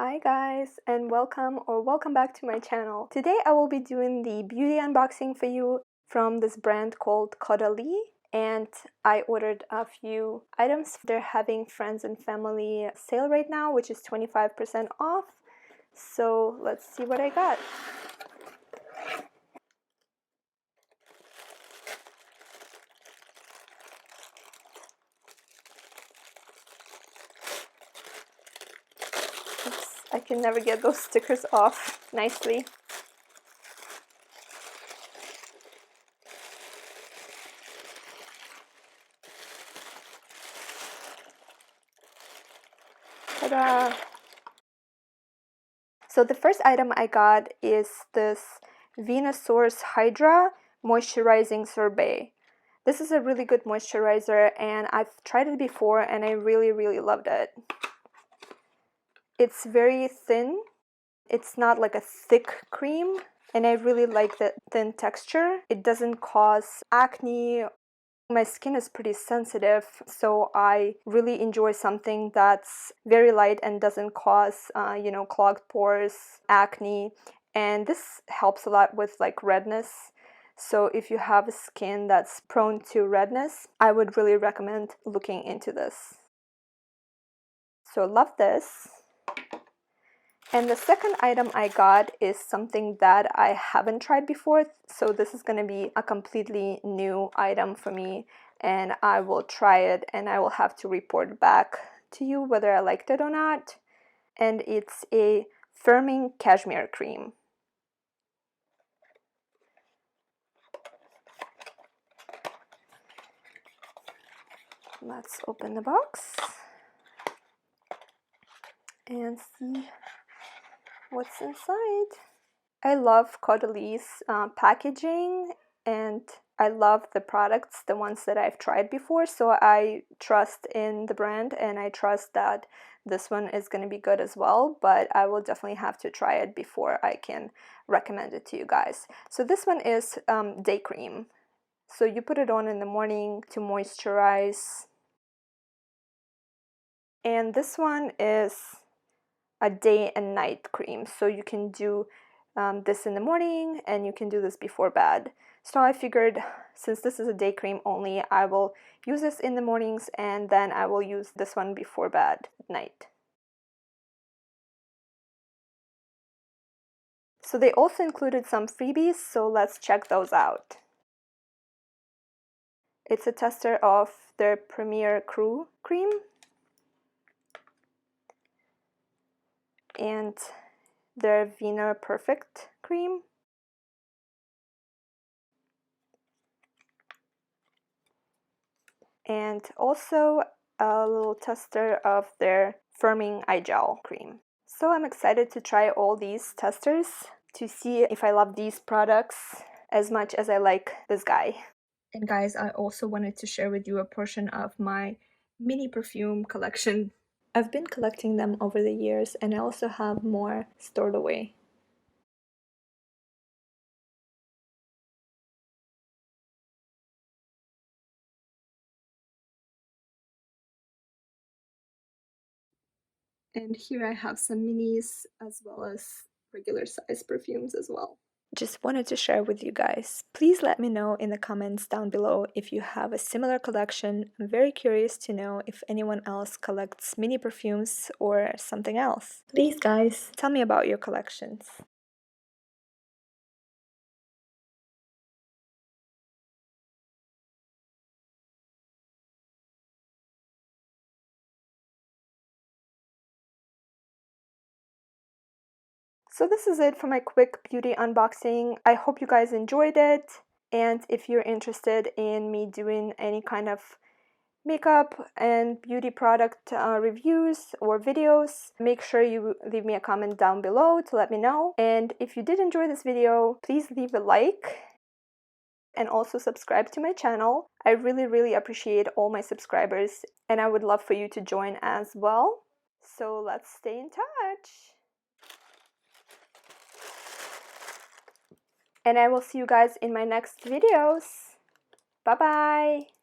Hi guys, and welcome back to my channel. Today I will be doing the beauty unboxing for you from this brand called Caudalie, and I ordered a few items. They're having friends and family sale right now, which is 25% off. So let's see what I got. Oops, I can never get those stickers off nicely. Ta-da! So the first item I got is this Venusaur's Hydra Moisturizing Sorbet. This is a really good moisturizer and I've tried it before and I really loved it. It's very thin. It's not like a thick cream and I really like the thin texture. It doesn't cause acne. My skin is pretty sensitive, so I really enjoy something that's very light and doesn't cause, clogged pores, acne. And this helps a lot with like redness. So if you have a skin that's prone to redness, I would really recommend looking into this. So love this. And the second item I got is something that I haven't tried before, so this is going to be a completely new item for me, and I will try it and I will have to report back to you whether I liked it or not. And it's a firming cashmere cream. Let's open the box and see what's inside. I love Caudalie's packaging, and I love the products, the ones that I've tried before, so I trust in the brand and I trust that this one is going to be good as well, but I will definitely have to try it before I can recommend it to you guys. So this one is day cream. So you put it on in the morning to moisturize. And this one is a day and night cream, so you can do this in the morning and you can do this before bed. So I figured since this is a day cream only, I will use this in the mornings and then I will use this one before bed at night. So they also included some freebies, so let's check those out. It's a tester of their Premier Crew cream and their Vena Perfect cream. And also a little tester of their firming eye gel cream. So I'm excited to try all these testers to see if I love these products as much as I like this guy. And guys, I also wanted to share with you a portion of my mini perfume collection. I've been collecting them over the years and I also have more stored away. And here I have some minis as well as regular size perfumes as well. Just wanted to share with you guys. Please let me know in the comments down below if you have a similar collection. I'm very curious to know if anyone else collects mini perfumes or something else. Please guys, tell me about your collections. So this is it for my quick beauty unboxing. I hope you guys enjoyed it. And if you're interested in me doing any kind of makeup and beauty product reviews or videos, make sure you leave me a comment down below to let me know. And if you did enjoy this video, please leave a like and also subscribe to my channel. I really appreciate all my subscribers and I would love for you to join as well. So let's stay in touch. And I will see you guys in my next videos. Bye bye.